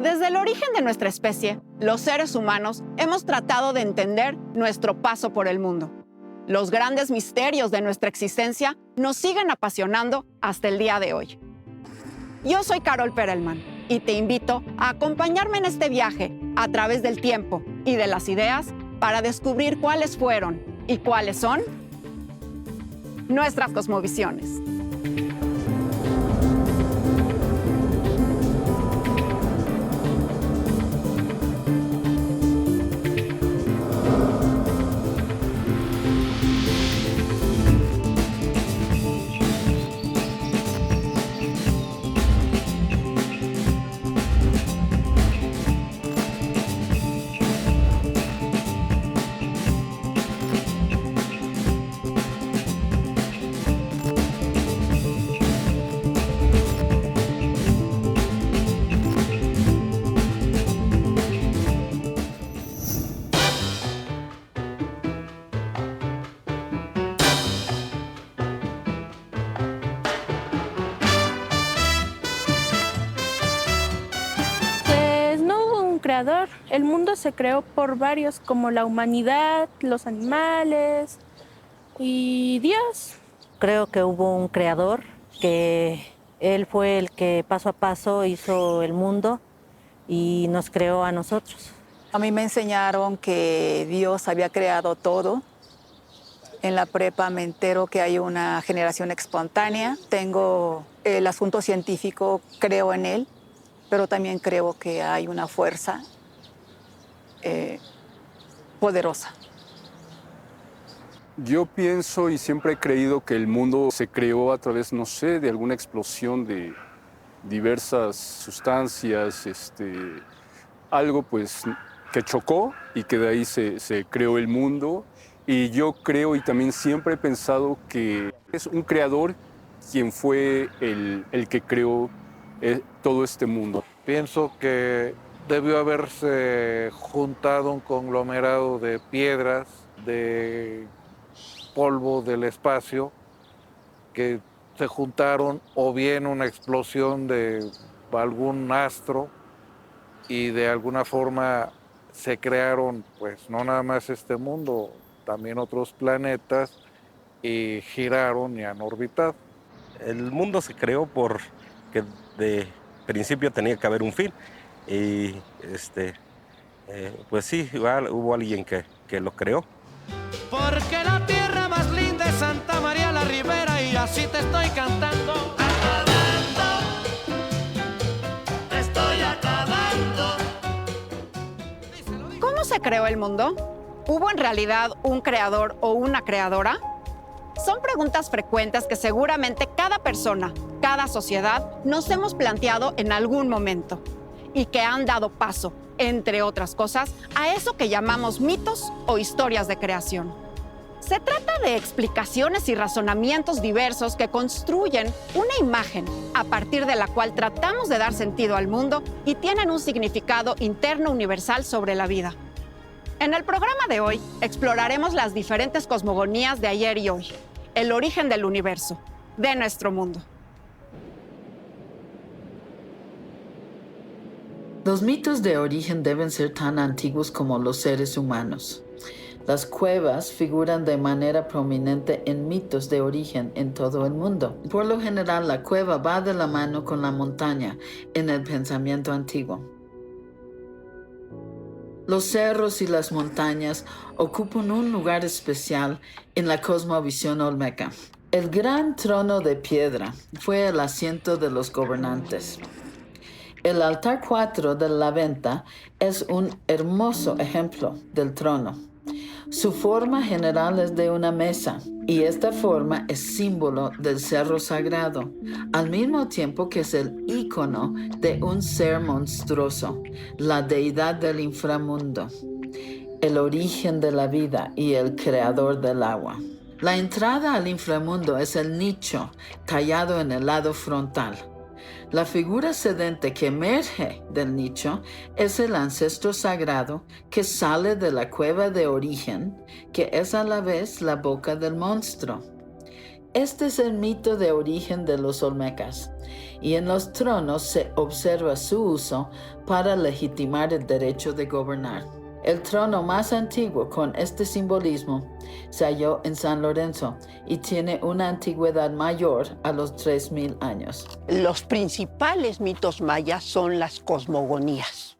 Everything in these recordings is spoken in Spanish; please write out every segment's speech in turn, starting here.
Desde el origen de nuestra especie, los seres humanos hemos tratado de entender nuestro paso por el mundo. Los grandes misterios de nuestra existencia nos siguen apasionando hasta el día de hoy. Yo soy Carol Perelman y te invito a acompañarme en este viaje a través del tiempo y de las ideas para descubrir cuáles fueron y cuáles son nuestras cosmovisiones. Creador. El mundo se creó por varios, como la humanidad, los animales y Dios. Creo que hubo un creador, que él fue el que paso a paso hizo el mundo y nos creó a nosotros. A mí me enseñaron que Dios había creado todo. En la prepa me entero que hay una generación espontánea. Tengo el asunto científico, creo en él, pero también creo que hay una fuerza poderosa. Yo pienso y siempre he creído que el mundo se creó a través, no sé, de alguna explosión de diversas sustancias, algo pues que chocó y que de ahí se creó el mundo. Y yo creo y también siempre he pensado que es un creador quien fue el que creó todo este mundo. Pienso que debió haberse juntado un conglomerado de piedras, de polvo del espacio, que se juntaron, o bien una explosión de algún astro, y de alguna forma se crearon, pues no nada más este mundo, también otros planetas, y giraron y han orbitado. El mundo se creó porque de principio tenía que haber un fin. Y pues sí, igual hubo alguien que lo creó. Porque la tierra más linda es Santa María la Ribera y así te estoy cantando. Acabando, te estoy acabando. ¿Cómo se creó el mundo? ¿Hubo en realidad un creador o una creadora? Son preguntas frecuentes que seguramente cada persona, cada sociedad, nos hemos planteado en algún momento y que han dado paso, entre otras cosas, a eso que llamamos mitos o historias de creación. Se trata de explicaciones y razonamientos diversos que construyen una imagen a partir de la cual tratamos de dar sentido al mundo y tienen un significado interno universal sobre la vida. En el programa de hoy exploraremos las diferentes cosmogonías de ayer y hoy, el origen del universo, de nuestro mundo. Los mitos de origen deben ser tan antiguos como los seres humanos. Las cuevas figuran de manera prominente en mitos de origen en todo el mundo. Por lo general, la cueva va de la mano con la montaña en el pensamiento antiguo. Los cerros y las montañas ocupan un lugar especial en la cosmovisión olmeca. El gran trono de piedra fue el asiento de los gobernantes. El altar 4 de la venta es un hermoso ejemplo del trono. Su forma general es de una mesa y esta forma es símbolo del cerro sagrado, al mismo tiempo que es el ícono de un ser monstruoso, la deidad del inframundo, el origen de la vida y el creador del agua. La entrada al inframundo es el nicho tallado en el lado frontal. La figura sedente que emerge del nicho es el ancestro sagrado que sale de la cueva de origen, que es a la vez la boca del monstruo. Este es el mito de origen de los olmecas, y en los tronos se observa su uso para legitimar el derecho de gobernar. El trono más antiguo con este simbolismo se halló en San Lorenzo y tiene una antigüedad mayor a los 3000 años. Los principales mitos mayas son las cosmogonías.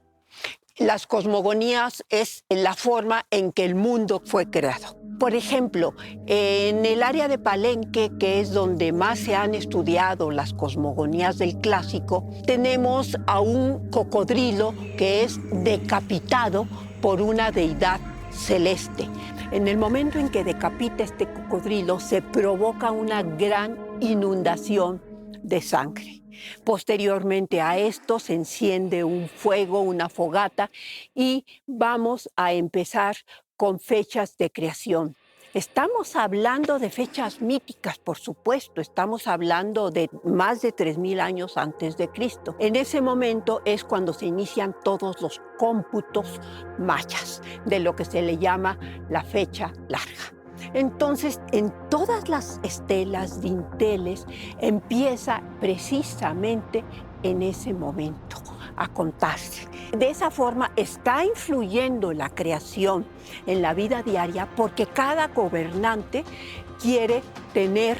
Las cosmogonías es la forma en que el mundo fue creado. Por ejemplo, en el área de Palenque, que es donde más se han estudiado las cosmogonías del clásico, tenemos a un cocodrilo que es decapitado por una deidad celeste. En el momento en que decapita este cocodrilo, se provoca una gran inundación de sangre. Posteriormente a esto se enciende un fuego, una fogata, y vamos a empezar con fechas de creación. Estamos hablando de fechas míticas, por supuesto. Estamos hablando de más de 3000 años antes de Cristo. En ese momento es cuando se inician todos los cómputos mayas, de lo que se le llama la fecha larga. Entonces, en todas las estelas, dinteles, empieza precisamente en ese momento a contarse. De esa forma está influyendo la creación en la vida diaria, porque cada gobernante quiere tener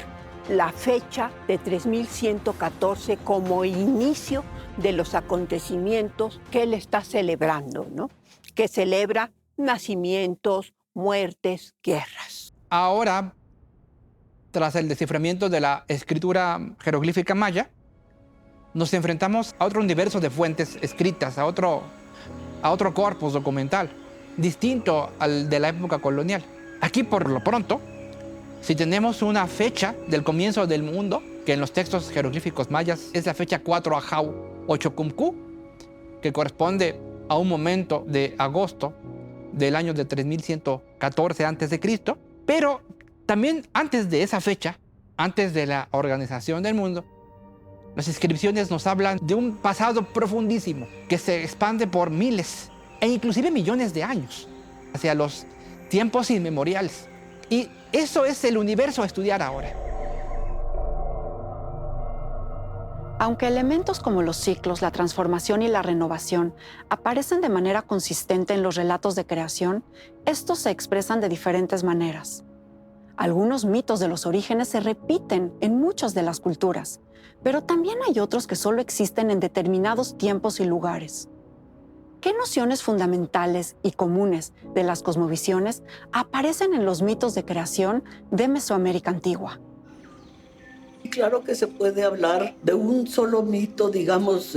la fecha de 3114 como inicio de los acontecimientos que él está celebrando, ¿no? Que celebra nacimientos, muertes, guerras. Ahora, tras el desciframiento de la escritura jeroglífica maya, nos enfrentamos a otro universo de fuentes escritas, a otro corpus documental, distinto al de la época colonial. Aquí, por lo pronto, si tenemos una fecha del comienzo del mundo, que en los textos jeroglíficos mayas es la fecha 4 Ajau 8 Cumcú, que corresponde a un momento de agosto del año de 3114 a.C., pero también antes de esa fecha, antes de la organización del mundo, las inscripciones nos hablan de un pasado profundísimo que se expande por miles e inclusive millones de años hacia los tiempos inmemoriales. Y eso es el universo a estudiar ahora. Aunque elementos como los ciclos, la transformación y la renovación aparecen de manera consistente en los relatos de creación, estos se expresan de diferentes maneras. Algunos mitos de los orígenes se repiten en muchas de las culturas, pero también hay otros que solo existen en determinados tiempos y lugares. ¿Qué nociones fundamentales y comunes de las cosmovisiones aparecen en los mitos de creación de Mesoamérica antigua? Claro que se puede hablar de un solo mito, digamos,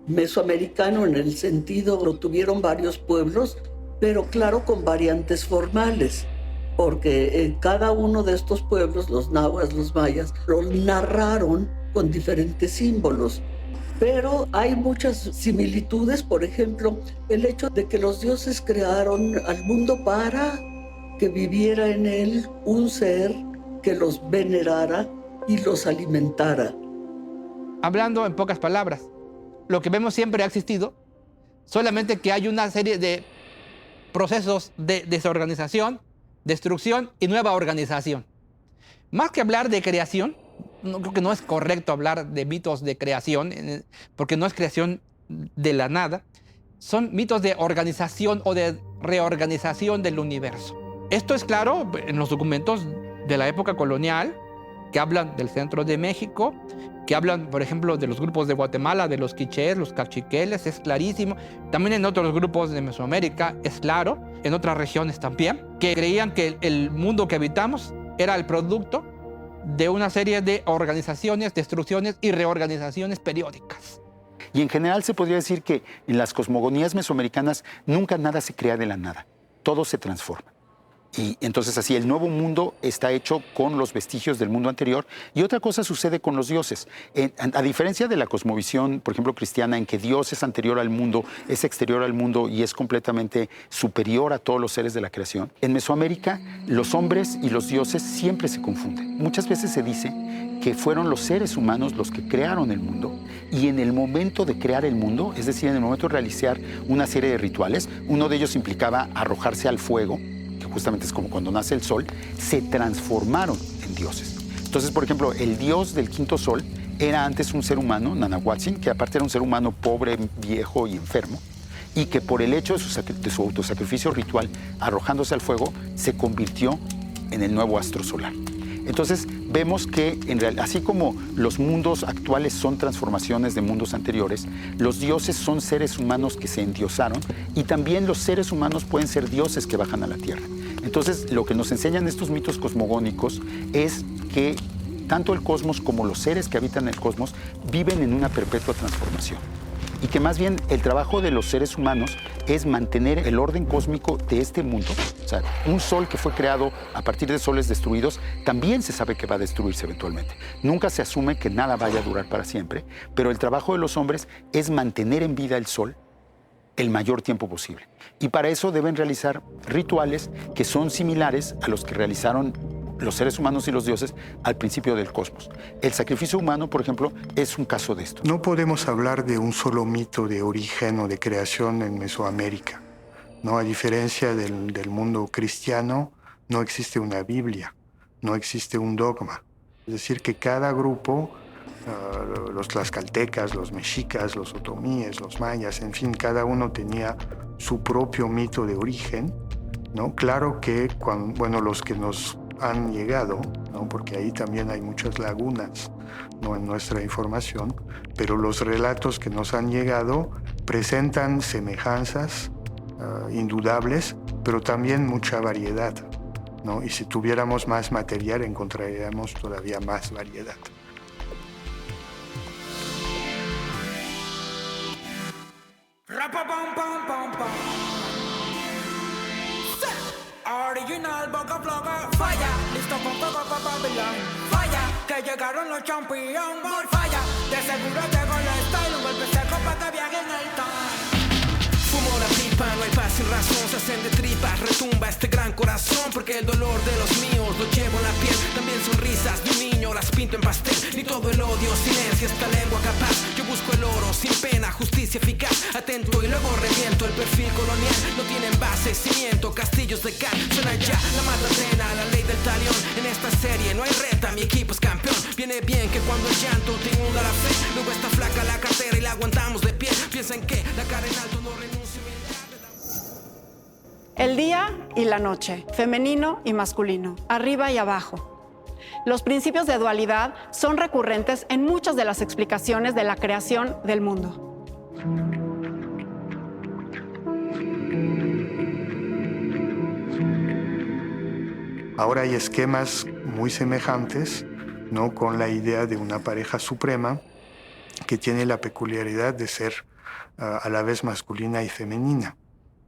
mesoamericano, en el sentido, lo tuvieron varios pueblos, pero claro, con variantes formales, porque en cada uno de estos pueblos, los nahuas, los mayas, lo narraron con diferentes símbolos. Pero hay muchas similitudes, por ejemplo, el hecho de que los dioses crearon al mundo para que viviera en él un ser que los venerara y los alimentara. Hablando en pocas palabras, lo que vemos siempre ha existido, solamente que hay una serie de procesos de desorganización, destrucción y nueva organización. Más que hablar de creación, creo que no es correcto hablar de mitos de creación, porque no es creación de la nada, son mitos de organización o de reorganización del universo. Esto es claro en los documentos de la época colonial, que hablan del centro de México, que hablan, por ejemplo, de los grupos de Guatemala, de los quichés, los cachiqueles, es clarísimo. También en otros grupos de Mesoamérica, es claro, en otras regiones también, que creían que el mundo que habitamos era el producto de una serie de organizaciones, destrucciones y reorganizaciones periódicas. Y en general se podría decir que en las cosmogonías mesoamericanas nunca nada se crea de la nada, todo se transforma. Y entonces así el nuevo mundo está hecho con los vestigios del mundo anterior. Y otra cosa sucede con los dioses. A diferencia de la cosmovisión, por ejemplo, cristiana, en que Dios es anterior al mundo, es exterior al mundo y es completamente superior a todos los seres de la creación, en Mesoamérica los hombres y los dioses siempre se confunden. Muchas veces se dice que fueron los seres humanos los que crearon el mundo y en el momento de crear el mundo, es decir, en el momento de realizar una serie de rituales, uno de ellos implicaba arrojarse al fuego, que justamente es como cuando nace el sol, se transformaron en dioses. Entonces, por ejemplo, el dios del quinto sol era antes un ser humano, Nanahuatzin, que aparte era un ser humano pobre, viejo y enfermo, y que por el hecho de su autosacrificio ritual, arrojándose al fuego, se convirtió en el nuevo astro solar. Entonces vemos que, así como los mundos actuales son transformaciones de mundos anteriores, los dioses son seres humanos que se endiosaron y también los seres humanos pueden ser dioses que bajan a la tierra. Entonces lo que nos enseñan estos mitos cosmogónicos es que tanto el cosmos como los seres que habitan el cosmos viven en una perpetua transformación. Y que más bien el trabajo de los seres humanos es mantener el orden cósmico de este mundo. O sea, un sol que fue creado a partir de soles destruidos, también se sabe que va a destruirse eventualmente. Nunca se asume que nada vaya a durar para siempre, pero el trabajo de los hombres es mantener en vida el sol el mayor tiempo posible. Y para eso deben realizar rituales que son similares a los que realizaron los seres humanos y los dioses al principio del cosmos. El sacrificio humano, por ejemplo, es un caso de esto. No podemos hablar de un solo mito de origen o de creación en Mesoamérica, ¿no? A diferencia del mundo cristiano, no existe una Biblia, no existe un dogma. Es decir, que cada grupo, los tlaxcaltecas, los mexicas, los otomíes, los mayas, en fin, cada uno tenía su propio mito de origen, ¿no? Claro que los que nos han llegado, ¿no? Porque ahí también hay muchas lagunas, ¿no? En nuestra información, pero los relatos que nos han llegado presentan semejanzas indudables, pero también mucha variedad, ¿no? Y si tuviéramos más material encontraríamos todavía más variedad. Original boca floca, falla, listo con fuego para Babylon. Falla, que llegaron los champions, por falla. De seguro tengo el style, un golpe seco para que viajen el time. Fumo la pipa, no hay paz sin razón, se hacen de tripas, retumba este gran corazón, porque el dolor de los míos lo llevo en la piel. También sonrisas de un niño las pinto en pastel, ni todo el odio silencia esta lengua capaz. Yo busco el oro sin pena, justicia eficaz, atento y luego reviento. El perfil colonial no tiene base, cimiento, castillos de cal, suena ya la matatena, la ley del talión. En esta serie no hay reta, mi equipo es campeón. Viene bien que cuando el llanto te inunda la fe, luego está flaca la cartera y la aguantamos de pie. Piensan que la cara en alto no renuncia. El día y la noche, femenino y masculino, arriba y abajo. Los principios de dualidad son recurrentes en muchas de las explicaciones de la creación del mundo. Ahora hay esquemas muy semejantes, ¿no? Con la idea de una pareja suprema que tiene la peculiaridad de ser a la vez masculina y femenina.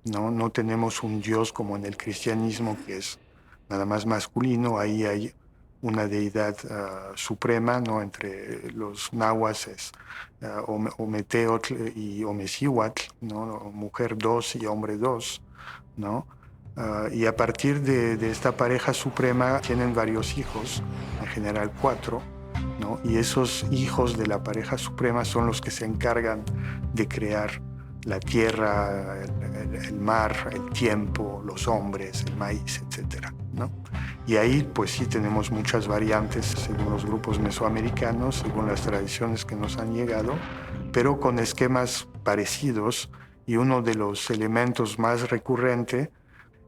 No tenemos un dios como en el cristianismo que es nada más masculino. Ahí hay una deidad suprema, ¿no? Entre los nahuas es Ometeotl y Omecihuatl, ¿no? Mujer 2 y hombre 2, ¿no? Y a partir de esta pareja suprema tienen varios hijos, en general 4, ¿no? Y esos hijos de la pareja suprema son los que se encargan de crear la tierra, el mar, el tiempo, los hombres, el maíz, etc., ¿no? Y ahí pues sí tenemos muchas variantes según los grupos mesoamericanos, según las tradiciones que nos han llegado, pero con esquemas parecidos, y uno de los elementos más recurrentes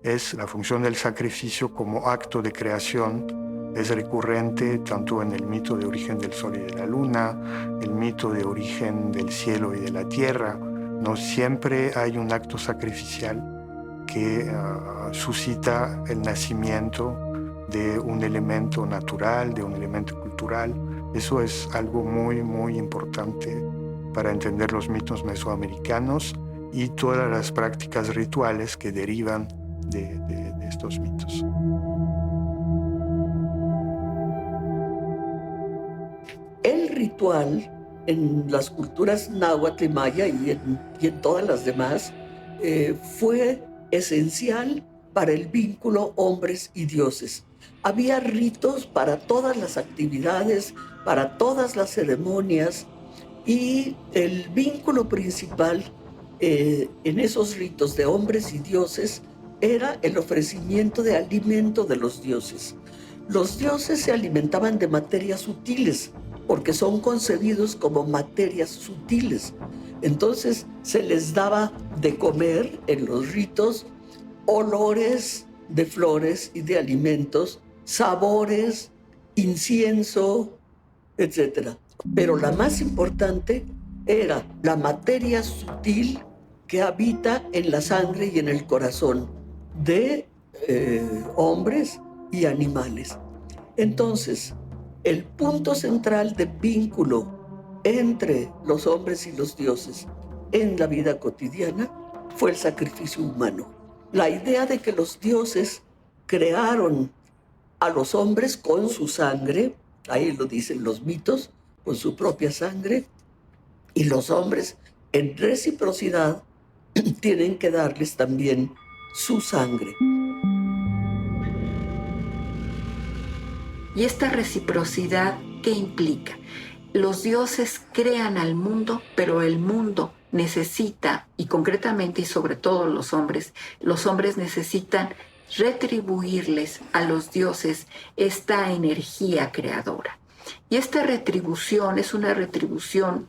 es la función del sacrificio como acto de creación. Es recurrente tanto en el mito de origen del sol y de la luna, el mito de origen del cielo y de la tierra. No siempre hay un acto sacrificial que suscita el nacimiento de un elemento natural, de un elemento cultural. Eso es algo muy, muy importante para entender los mitos mesoamericanos y todas las prácticas rituales que derivan de estos mitos. El ritual en las culturas náhuatl y maya y en todas las demás fue esencial para el vínculo hombres y dioses. Había ritos para todas las actividades, para todas las ceremonias, y el vínculo principal en esos ritos de hombres y dioses era el ofrecimiento de alimento de los dioses. Los dioses se alimentaban de materias sutiles, porque son concebidos como materias sutiles. Entonces se les daba de comer en los ritos olores de flores y de alimentos, sabores, incienso, etc. Pero la más importante era la materia sutil que habita en la sangre y en el corazón de hombres y animales. Entonces, el punto central de vínculo entre los hombres y los dioses en la vida cotidiana fue el sacrificio humano. La idea de que los dioses crearon a los hombres con su sangre, ahí lo dicen los mitos, con su propia sangre, y los hombres en reciprocidad tienen que darles también su sangre. ¿Y esta reciprocidad qué implica? Los dioses crean al mundo, pero el mundo necesita, y concretamente y sobre todo los hombres necesitan retribuirles a los dioses esta energía creadora. Y esta retribución es una retribución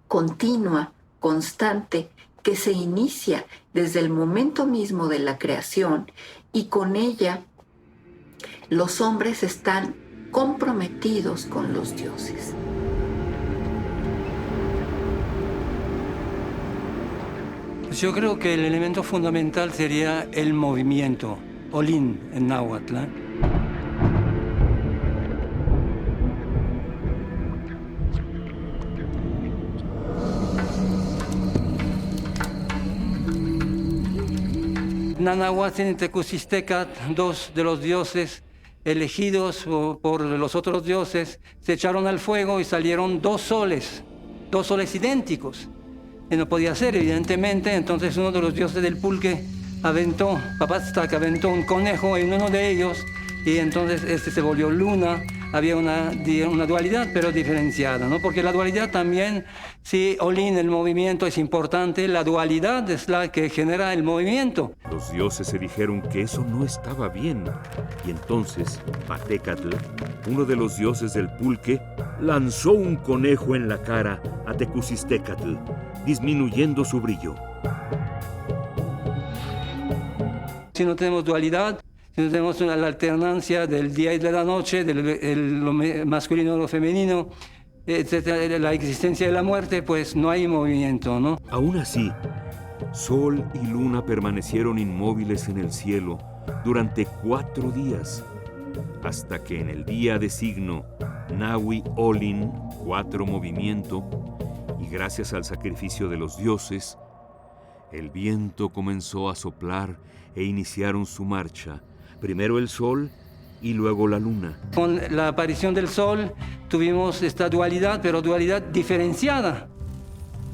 continua, constante, que se inicia desde el momento mismo de la creación, y con ella los hombres están comprometidos con los dioses. Yo creo que el elemento fundamental sería el movimiento, Olin en náhuatl. Nanahuatzin y Tecucistecat, dos de los dioses elegidos por los otros dioses, se echaron al fuego y salieron dos soles idénticos. Y no podía ser, evidentemente, entonces uno de los dioses del pulque Papatztac aventó un conejo en uno de ellos, y entonces este se volvió luna. Había una dualidad, pero diferenciada, ¿no? Porque la dualidad también, si Olin, el movimiento es importante, la dualidad es la que genera el movimiento. Los dioses se dijeron que eso no estaba bien, y entonces Patecatl, uno de los dioses del pulque, lanzó un conejo en la cara a Tecucistecatl, disminuyendo su brillo. Si no tenemos dualidad, si no tenemos la alternancia del día y de la noche, lo masculino y lo femenino, etcétera, la existencia de la muerte, pues no hay movimiento, ¿no? Aún así, Sol y Luna permanecieron inmóviles en el cielo durante 4 días, hasta que en el día de signo Nahui Olin, 4 movimiento, y gracias al sacrificio de los dioses, el viento comenzó a soplar e iniciaron su marcha. Primero el sol y luego la luna. Con la aparición del sol tuvimos esta dualidad, pero dualidad diferenciada,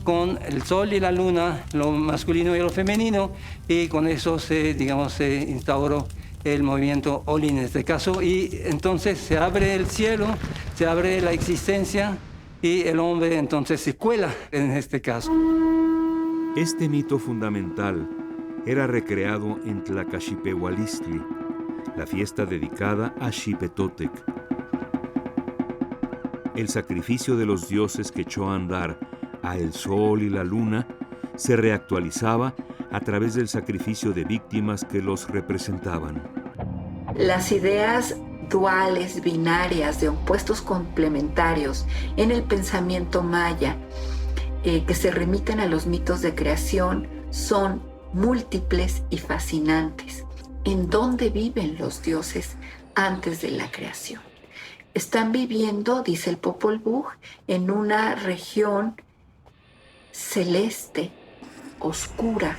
con el sol y la luna, lo masculino y lo femenino, y con eso se instauró el movimiento Olin en este caso, y entonces se abre el cielo, se abre la existencia, y el hombre entonces se cuela en este caso. Este mito fundamental era recreado en Tlacaxipehualistli, la fiesta dedicada a Xipetotec. El sacrificio de los dioses que echó a andar a el sol y la luna se reactualizaba a través del sacrificio de víctimas que los representaban. Las ideas duales, binarias, de opuestos complementarios en el pensamiento maya, que se remiten a los mitos de creación, son múltiples y fascinantes. ¿En dónde viven los dioses antes de la creación? Están viviendo, dice el Popol Vuh, en una región celeste, oscura,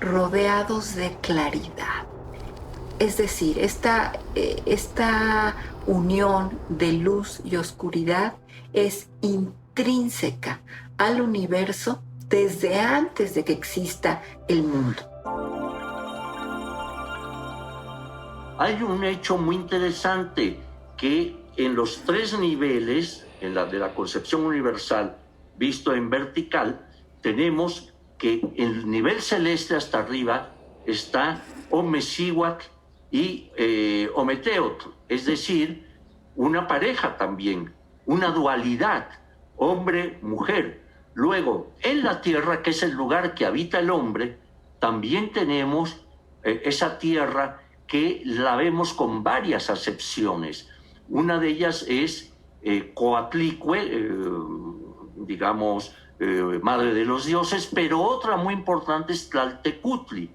rodeados de claridad. Es decir, esta unión de luz y oscuridad es intrínseca al universo desde antes de que exista el mundo. Hay un hecho muy interesante que en los 3 niveles de la concepción universal visto en vertical, tenemos que en el nivel celeste hasta arriba está Omexihuatl y Ometeotl, es decir, una pareja también, una dualidad, hombre-mujer. Luego, en la tierra, que es el lugar que habita el hombre, también tenemos esa tierra que la vemos con varias acepciones. Una de ellas es Coatlicue, digamos, madre de los dioses, pero otra muy importante es Tlaltecutli,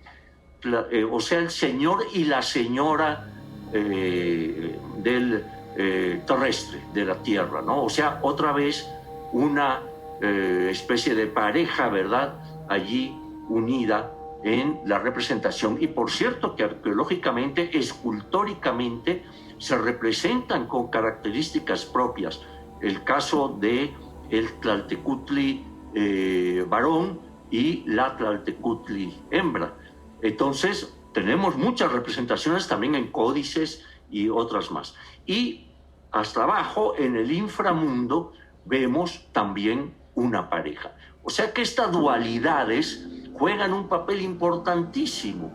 o sea, el señor y la señora del terrestre, de la tierra, ¿no? O sea, otra vez una especie de pareja, ¿verdad?, allí unida en la representación. Y por cierto que arqueológicamente, escultóricamente, se representan con características propias. El caso de el Tlaltecutli varón y la Tlaltecutli hembra. Entonces, tenemos muchas representaciones también en códices y otras más. Y hasta abajo, en el inframundo, vemos también una pareja. O sea que estas dualidades juegan un papel importantísimo.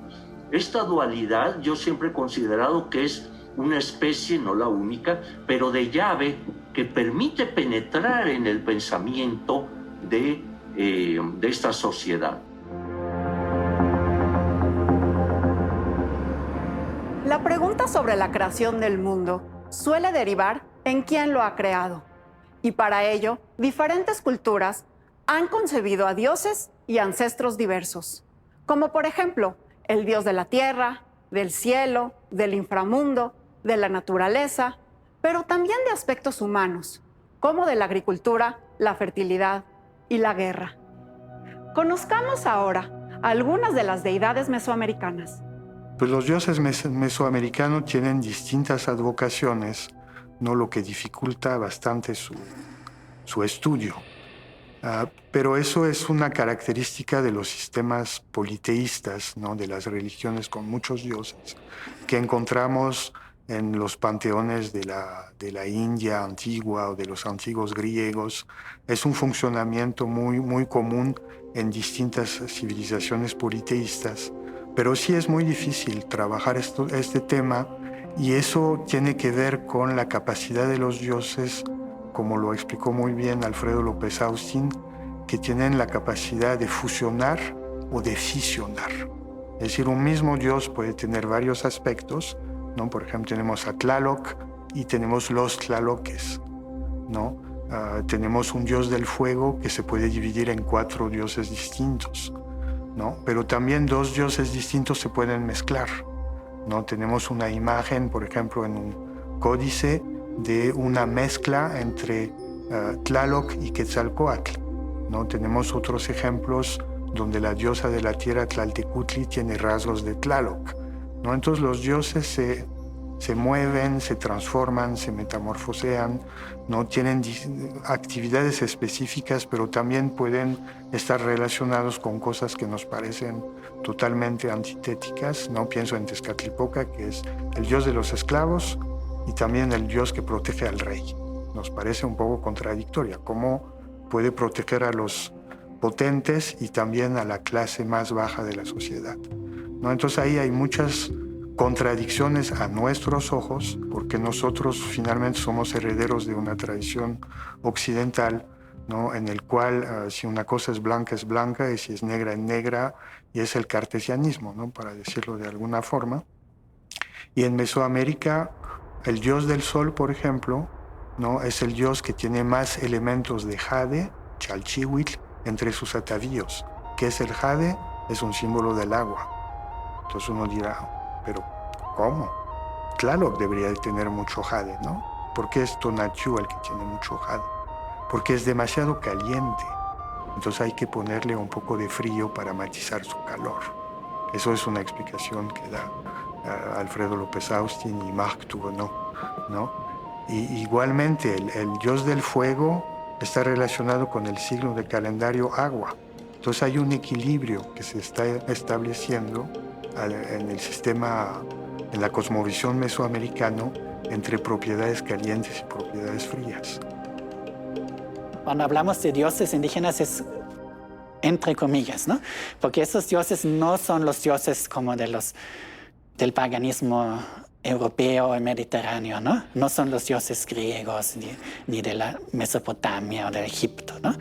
Esta dualidad yo siempre he considerado que es una especie, no la única, pero de llave que permite penetrar en el pensamiento de esta sociedad. La pregunta sobre la creación del mundo suele derivar en quién lo ha creado. Y para ello, diferentes culturas han concebido a dioses y ancestros diversos, como por ejemplo el dios de la tierra, del cielo, del inframundo, de la naturaleza, pero también de aspectos humanos, como de la agricultura, la fertilidad y la guerra. Conozcamos ahora algunas de las deidades mesoamericanas. Pues los dioses mesoamericanos tienen distintas advocaciones, ¿no? Lo que dificulta bastante su estudio. Pero eso es una característica de los sistemas politeístas, ¿no? De las religiones con muchos dioses, que encontramos en los panteones de la India antigua o de los antiguos griegos. Es un funcionamiento muy común en distintas civilizaciones politeístas, pero sí es muy difícil trabajar este tema, y eso tiene que ver con la capacidad de los dioses, como lo explicó muy bien Alfredo López Austin, que tienen la capacidad de fusionar o de fisionar. Es decir, un mismo dios puede tener varios aspectos, ¿no? Por ejemplo, tenemos a Tlaloc y tenemos los Tlaloques, ¿no? Tenemos un dios del fuego que se puede dividir en 4 dioses distintos, ¿no? Pero también 2 dioses distintos se pueden mezclar, ¿no? Tenemos una imagen, por ejemplo, en un códice de una mezcla entre Tlaloc y Quetzalcóatl, ¿no? Tenemos otros ejemplos donde la diosa de la tierra, Tlaltecutli, tiene rasgos de Tlaloc, ¿no? Entonces los dioses se mueven, se transforman, se metamorfosean, ¿no? Tienen actividades específicas, pero también pueden estar relacionados con cosas que nos parecen totalmente antitéticas, ¿no? Pienso en Tezcatlipoca, que es el dios de los esclavos y también el dios que protege al rey. Nos parece un poco contradictoria. ¿Cómo puede proteger a los potentes y también a la clase más baja de la sociedad, ¿no? Entonces ahí hay muchas contradicciones a nuestros ojos, porque nosotros finalmente somos herederos de una tradición occidental, ¿no? En el cual si una cosa es blanca y si es negra, y es el cartesianismo, ¿no? Para decirlo de alguna forma. Y en Mesoamérica, el dios del sol, por ejemplo, ¿no? Es el dios que tiene más elementos de jade, Chalchihuitl, entre sus atavíos. ¿Qué es el jade? Es un símbolo del agua. Entonces uno dirá, ¿pero cómo? Tlaloc debería de tener mucho jade, ¿no? ¿Por qué es Tonatiuh el que tiene mucho jade? Porque es demasiado caliente. Entonces hay que ponerle un poco de frío para matizar su calor. Eso es una explicación que da Alfredo López Austin y Marc Touvenot, ¿no? Y igualmente el dios del fuego está relacionado con el signo de calendario agua. Entonces hay un equilibrio que se está estableciendo en el sistema, en la cosmovisión mesoamericano, entre propiedades calientes y propiedades frías. Cuando hablamos de dioses indígenas es entre comillas, ¿no? Porque esos dioses no son los dioses como de del paganismo europeo y mediterráneo, ¿no? No son los dioses griegos ni de la Mesopotamia o de Egipto, ¿no?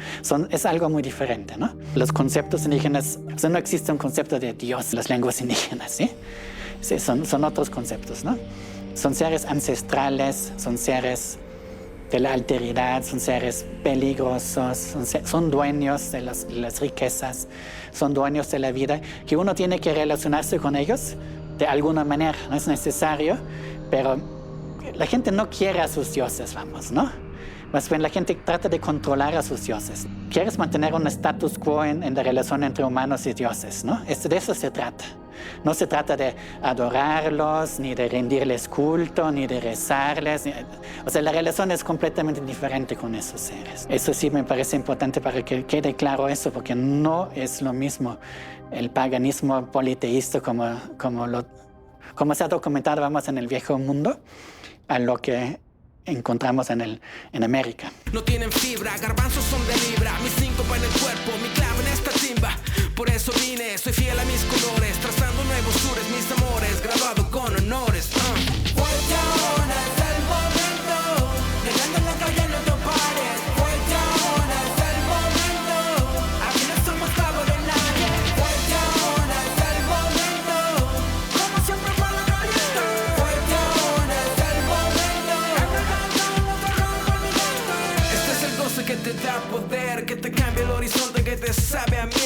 Es algo muy diferente, ¿no? Los conceptos indígenas, o sea, no existe un concepto de Dios en las lenguas indígenas, ¿sí? Sí, son otros conceptos, ¿no? Son seres ancestrales, son seres de la alteridad, son seres peligrosos, son dueños de las riquezas, son dueños de la vida, que uno tiene que relacionarse con ellos de alguna manera, no es necesario, pero la gente no quiere a sus dioses, vamos, ¿no? Más bien la gente trata de controlar a sus dioses. Quieres mantener un status quo en la relación entre humanos y dioses, ¿no? De eso se trata. No se trata de adorarlos, ni de rendirles culto, ni de rezarles. O sea, la relación es completamente diferente con esos seres. Eso sí me parece importante para que quede claro eso, porque no es lo mismo el paganismo politeísta como se ha documentado, vamos, en el viejo mundo, a lo que encontramos en América. No tienen fibra, garbanzos son de libra, mis síncopa en el cuerpo, mi clave en esta timba. Por eso vine, soy fiel a mis colores, trazando nuevos sures, mis amores, graduado con honores. Fuerte ahora es el momento, llegando en la calle no te pares. Fuerte ahora es el momento, aquí no somos cabo de nadie. Fuerte ahora es el momento, como siempre para caliente. Fuerte ahora es el momento, este es el goce que te da poder, que te cambia el horizonte, que te sabe a miel.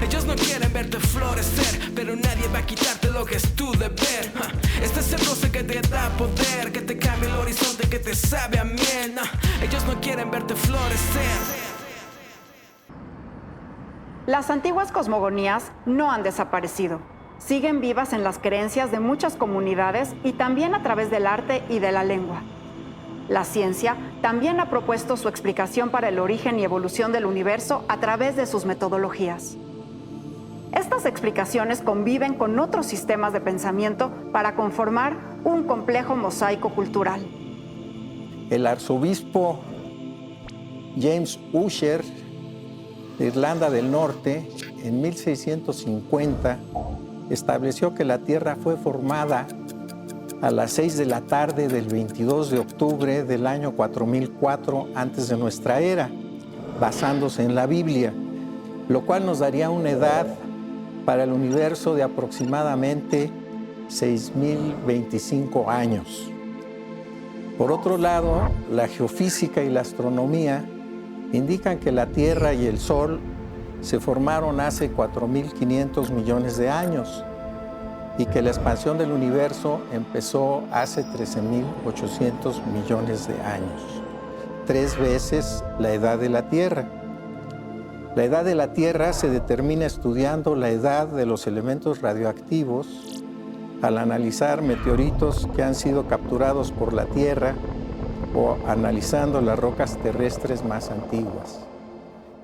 Ellos no quieren verte florecer, pero nadie va a quitarte lo que es tu deber. Este es el goce que te da poder, que te cambia el horizonte, que te sabe a miel. Ellos no quieren verte florecer. Las antiguas cosmogonías no han desaparecido. Siguen vivas en las creencias de muchas comunidades y también a través del arte y de la lengua. La ciencia también ha propuesto su explicación para el origen y evolución del universo a través de sus metodologías. Estas explicaciones conviven con otros sistemas de pensamiento para conformar un complejo mosaico cultural. El arzobispo James Ussher de Irlanda del Norte, en 1650, estableció que la Tierra fue formada a las 6 de la tarde del 22 de octubre del año 4004 antes de nuestra era, basándose en la Biblia, lo cual nos daría una edad para el universo de aproximadamente 6.025 años. Por otro lado, la geofísica y la astronomía indican que la Tierra y el Sol se formaron hace 4.500 millones de años y que la expansión del universo empezó hace 13.800 millones de años, 3 veces la edad de la Tierra. La edad de la Tierra se determina estudiando la edad de los elementos radioactivos al analizar meteoritos que han sido capturados por la Tierra o analizando las rocas terrestres más antiguas.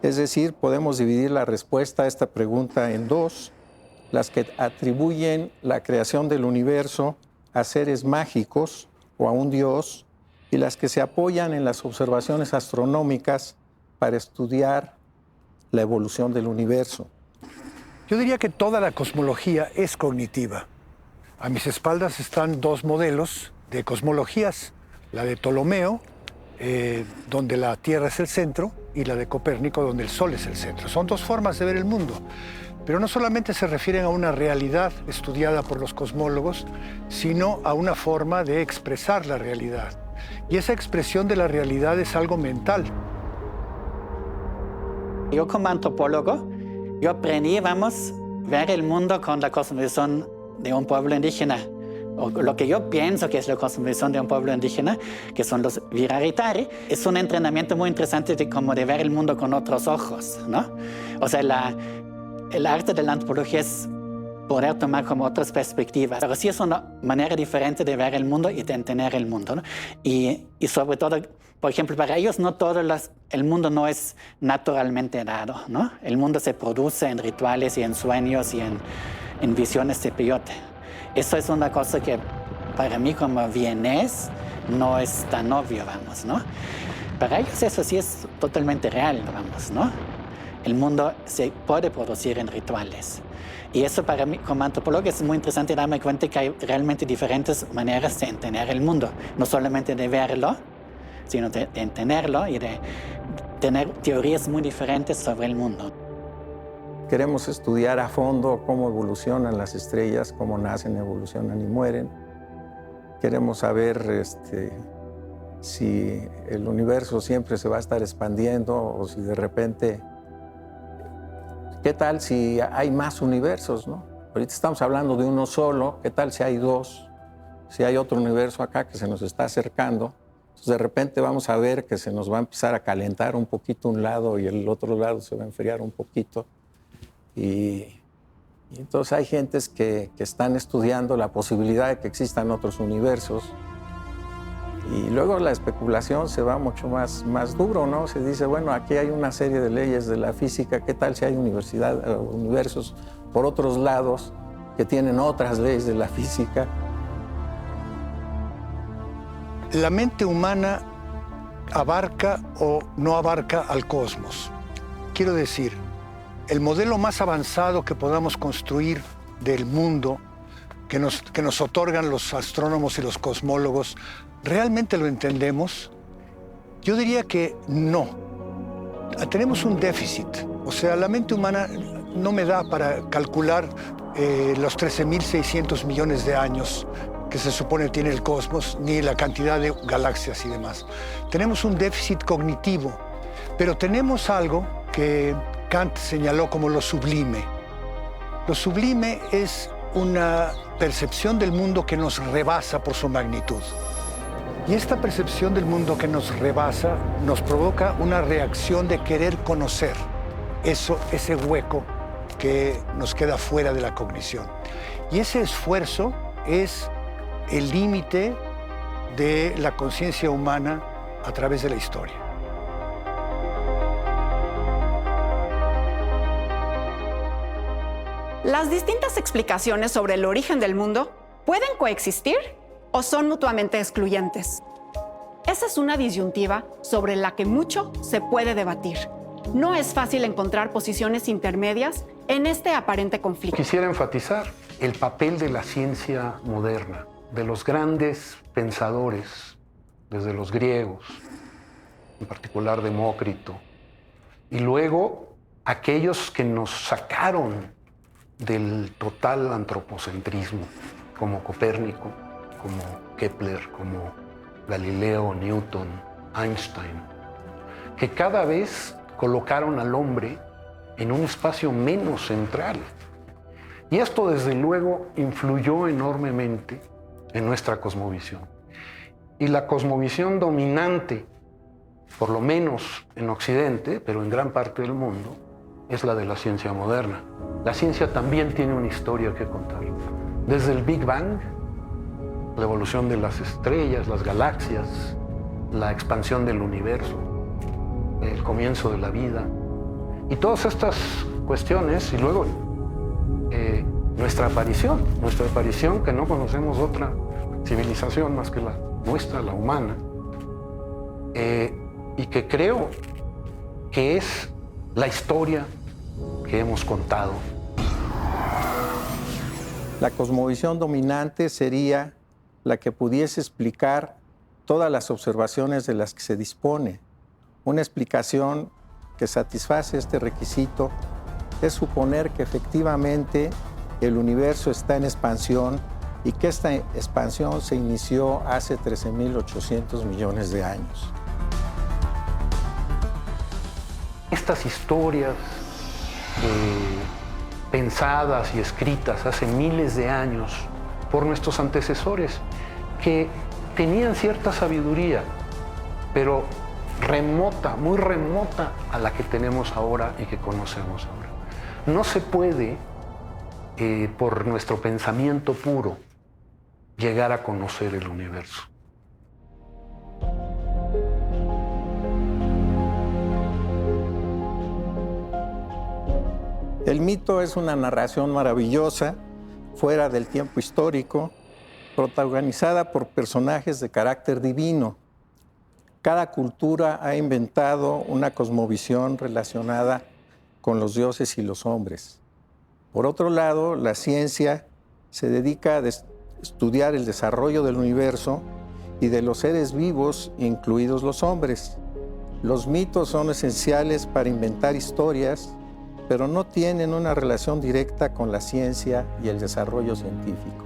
Es decir, podemos dividir la respuesta a esta pregunta en dos: las que atribuyen la creación del universo a seres mágicos o a un dios, y las que se apoyan en las observaciones astronómicas para estudiar la evolución del universo. Yo diría que toda la cosmología es cognitiva. A mis espaldas están 2 modelos de cosmologías, la de Ptolomeo, donde la Tierra es el centro, y la de Copérnico, donde el Sol es el centro. Son 2 formas de ver el mundo. Pero no solamente se refieren a una realidad estudiada por los cosmólogos, sino a una forma de expresar la realidad. Y esa expresión de la realidad es algo mental. Yo como antropólogo, yo aprendí, vamos, ver el mundo con la cosmovisión de un pueblo indígena. O lo que yo pienso que es la cosmovisión de un pueblo indígena, que son los Wiraritari. Es un entrenamiento muy interesante de como de ver el mundo con otros ojos, ¿no? O sea, el arte de la antropología es poder tomar como otras perspectivas. Pero sí es una manera diferente de ver el mundo y de entender el mundo, ¿no? Y sobre todo, por ejemplo, para ellos no todo el mundo no es naturalmente dado, ¿no? El mundo se produce en rituales y en sueños y en visiones de peyote. Eso es una cosa que para mí como vienés no es tan obvio, vamos, ¿no? Para ellos eso sí es totalmente real, vamos, ¿no? El mundo se puede producir en rituales. Y eso para mí, como antropólogo, es muy interesante darme cuenta que hay realmente diferentes maneras de entender el mundo. No solamente de verlo, sino de entenderlo y de tener teorías muy diferentes sobre el mundo. Queremos estudiar a fondo cómo evolucionan las estrellas, cómo nacen, evolucionan y mueren. Queremos saber si el universo siempre se va a estar expandiendo o si de repente... ¿Qué tal si hay más universos, no? Ahorita estamos hablando de uno solo. ¿Qué tal si hay dos? Si hay otro universo acá que se nos está acercando. Entonces, de repente vamos a ver que se nos va a empezar a calentar un poquito un lado y el otro lado se va a enfriar un poquito. Y entonces hay gentes que están estudiando la posibilidad de que existan otros universos. Y luego la especulación se va mucho más duro, ¿no? Se dice, bueno, aquí hay una serie de leyes de la física, ¿qué tal si hay universos por otros lados que tienen otras leyes de la física? La mente humana abarca o no abarca al cosmos. Quiero decir, el modelo más avanzado que podamos construir del mundo, que nos otorgan los astrónomos y los cosmólogos, ¿realmente lo entendemos? Yo diría que no. Tenemos un déficit. O sea, la mente humana no me da para calcular los 13.600 millones de años que se supone tiene el cosmos, ni la cantidad de galaxias y demás. Tenemos un déficit cognitivo, pero tenemos algo que Kant señaló como lo sublime. Lo sublime es una percepción del mundo que nos rebasa por su magnitud. Y esta percepción del mundo que nos rebasa nos provoca una reacción de querer conocer ese hueco que nos queda fuera de la cognición. Y ese esfuerzo es el límite de la conciencia humana a través de la historia. ¿Las distintas explicaciones sobre el origen del mundo pueden coexistir o son mutuamente excluyentes? Esa es una disyuntiva sobre la que mucho se puede debatir. No es fácil encontrar posiciones intermedias en este aparente conflicto. Quisiera enfatizar el papel de la ciencia moderna, de los grandes pensadores, desde los griegos, en particular Demócrito, y luego aquellos que nos sacaron del total antropocentrismo, como Copérnico, como Kepler, como Galileo, Newton, Einstein, que cada vez colocaron al hombre en un espacio menos central. Y esto, desde luego, influyó enormemente en nuestra cosmovisión. Y la cosmovisión dominante, por lo menos en Occidente, pero en gran parte del mundo, es la de la ciencia moderna. La ciencia también tiene una historia que contar. Desde el Big Bang, la evolución de las estrellas, las galaxias, la expansión del universo, el comienzo de la vida, y todas estas cuestiones, y luego nuestra aparición, que no conocemos otra civilización más que la nuestra, la humana, y que creo que es la historia que hemos contado. La cosmovisión dominante sería la que pudiese explicar todas las observaciones de las que se dispone. Una explicación que satisface este requisito es suponer que efectivamente el universo está en expansión y que esta expansión se inició hace 13.800 millones de años. Estas historias pensadas y escritas hace miles de años por nuestros antecesores, que tenían cierta sabiduría, pero remota, muy remota a la que tenemos ahora y que conocemos ahora. No se puede, por nuestro pensamiento puro, llegar a conocer el universo. El mito es una narración maravillosa, fuera del tiempo histórico, protagonizada por personajes de carácter divino. Cada cultura ha inventado una cosmovisión relacionada con los dioses y los hombres. Por otro lado, la ciencia se dedica a estudiar el desarrollo del universo y de los seres vivos, incluidos los hombres. Los mitos son esenciales para inventar historias, pero no tienen una relación directa con la ciencia y el desarrollo científico.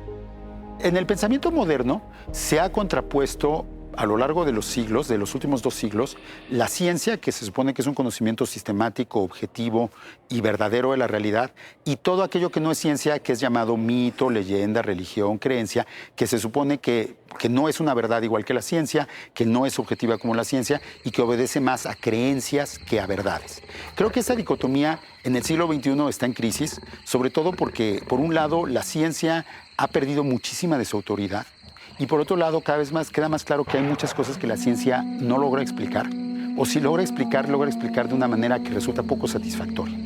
En el pensamiento moderno se ha contrapuesto a lo largo de los siglos, de los últimos 2 siglos, la ciencia, que se supone que es un conocimiento sistemático, objetivo y verdadero de la realidad, y todo aquello que no es ciencia, que es llamado mito, leyenda, religión, creencia, que se supone que no es una verdad igual que la ciencia, que no es objetiva como la ciencia y que obedece más a creencias que a verdades. Creo que esa dicotomía en el siglo XXI está en crisis, sobre todo porque, por un lado, la ciencia ha perdido muchísima de su autoridad, y por otro lado, cada vez más queda más claro que hay muchas cosas que la ciencia no logra explicar, o si logra explicar de una manera que resulta poco satisfactoria,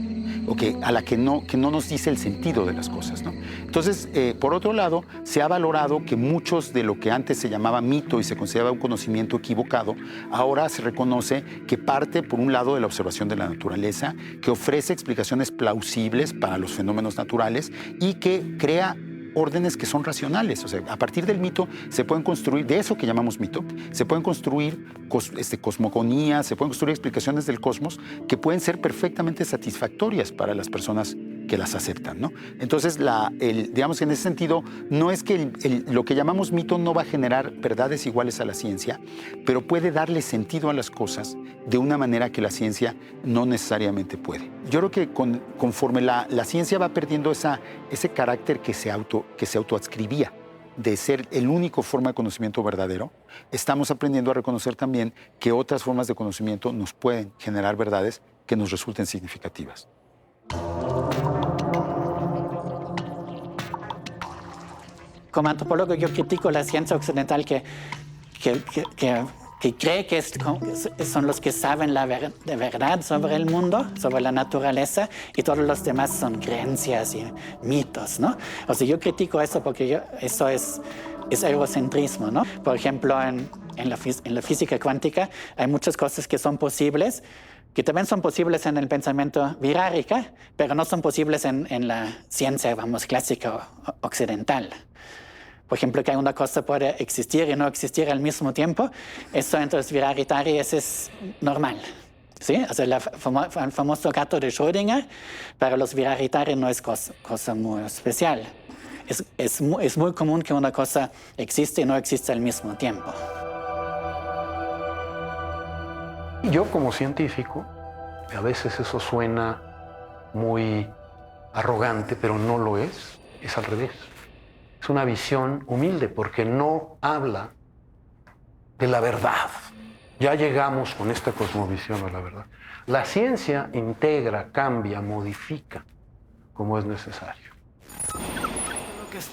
o a la que no nos dice el sentido de las cosas, ¿no? Entonces, por otro lado, se ha valorado que muchos de lo que antes se llamaba mito y se consideraba un conocimiento equivocado, ahora se reconoce que parte, por un lado, de la observación de la naturaleza, que ofrece explicaciones plausibles para los fenómenos naturales y que crea órdenes que son racionales. O sea, a partir del mito se pueden construir, de eso que llamamos mito, se pueden construir cosmogonías, se pueden construir explicaciones del cosmos que pueden ser perfectamente satisfactorias para las personas que las aceptan, ¿no? Entonces, digamos, en ese sentido, no es que lo que llamamos mito no va a generar verdades iguales a la ciencia, pero puede darle sentido a las cosas de una manera que la ciencia no necesariamente puede. Yo creo que conforme la ciencia va perdiendo ese carácter que se autoadscribía de ser el único forma de conocimiento verdadero, estamos aprendiendo a reconocer también que otras formas de conocimiento nos pueden generar verdades que nos resulten significativas. Como antropólogo yo critico la ciencia occidental que cree que son los que saben de verdad sobre el mundo, sobre la naturaleza, y todos los demás son creencias y mitos, ¿no? O sea, yo critico eso porque eso es egocentrismo, ¿no? Por ejemplo, en la física cuántica hay muchas cosas que son posibles, que también son posibles en el pensamiento virárrica, pero no son posibles en la ciencia, vamos, clásica occidental. Por ejemplo, que una cosa puede existir y no existir al mismo tiempo, eso entre los viraritarios es normal, ¿sí? O sea, el famoso gato de Schrödinger, para los viraritarios no es cosa muy especial. Es muy común que una cosa existe y no existe al mismo tiempo. Yo como científico, a veces eso suena muy arrogante, pero no lo es al revés. Es una visión humilde porque no habla de la verdad. Ya llegamos con esta cosmovisión a la verdad. La ciencia integra, cambia, modifica como es necesario.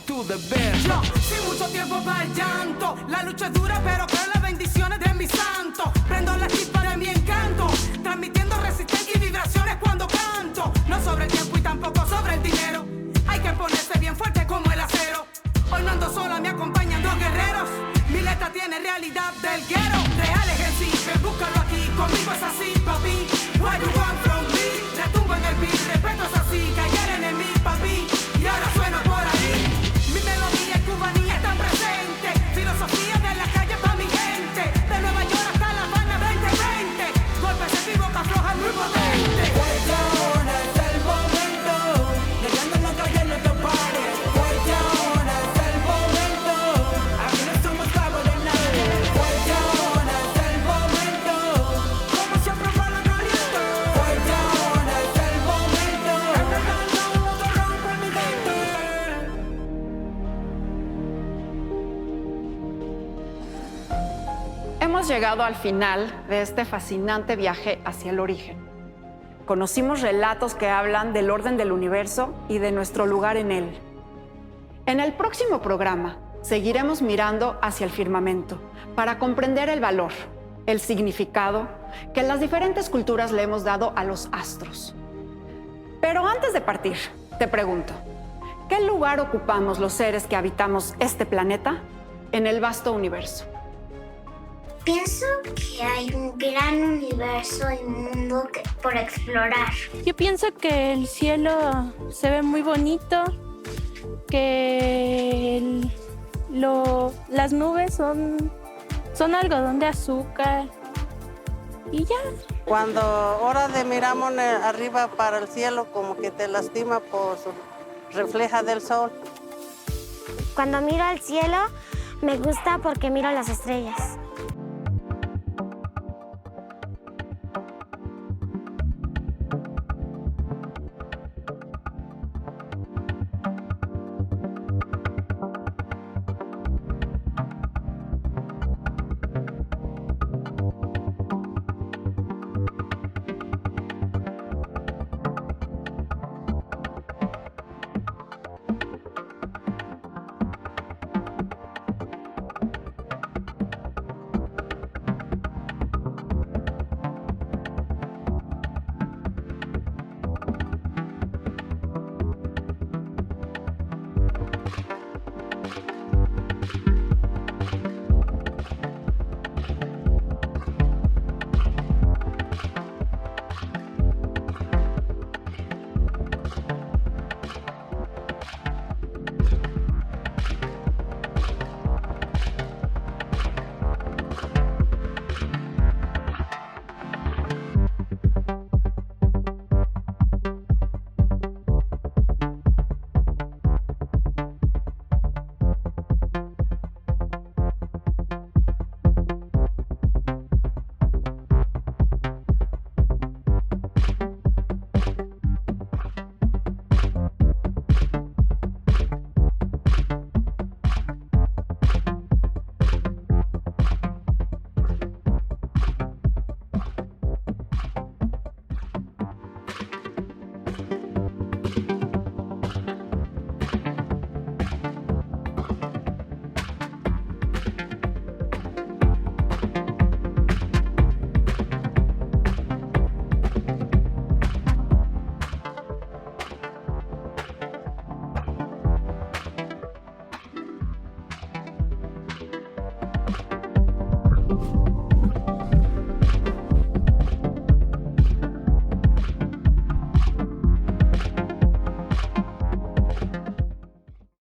Tu deber. Yo, sin mucho tiempo para el llanto, la lucha es dura, pero creo en las bendiciones de mi santo. Prendo la chispa de mi encanto, transmitiendo resistencia y vibraciones cuando canto. No sobre el tiempo y tampoco sobre el dinero. Hay que ponerse bien fuerte como el acero. Hoy no ando sola, me acompañan 2 guerreros. Mi letra tiene realidad del guero. Reales en sí, ven, búscalo aquí. Conmigo es así, papi. What you want from me? Retumbo en el beat, respeto es así. Cayeron en mí, papi. Y ahora sueno por ahí. Mi melodía y cubanía están presentes. Filosofía de la calle pa' mi gente. De Nueva York hasta La Habana 2020. Golpes en mi boca floja muy potente. Fuerte ahora es el momento. Llegando en la calle no te pares. Fuerte ahora es el momento. Aquí no somos cabos de nadie. Fuerte ahora es el momento. Como siempre va la caliente. Fuerte ahora es el momento. Empezando otro round por mi gente. Hemos llegado al final de este fascinante viaje hacia el origen. Conocimos relatos que hablan del orden del universo y de nuestro lugar en él. En el próximo programa seguiremos mirando hacia el firmamento para comprender el valor, el significado que las diferentes culturas le hemos dado a los astros. Pero antes de partir, te pregunto, ¿qué lugar ocupamos los seres que habitamos este planeta en el vasto universo? Pienso que hay un gran universo y mundo por explorar. Yo pienso que el cielo se ve muy bonito, que las nubes son algodón de azúcar y ya. Cuando hora de miramos arriba para el cielo, como que te lastima por su refleja del sol. Cuando miro al cielo, me gusta porque miro las estrellas.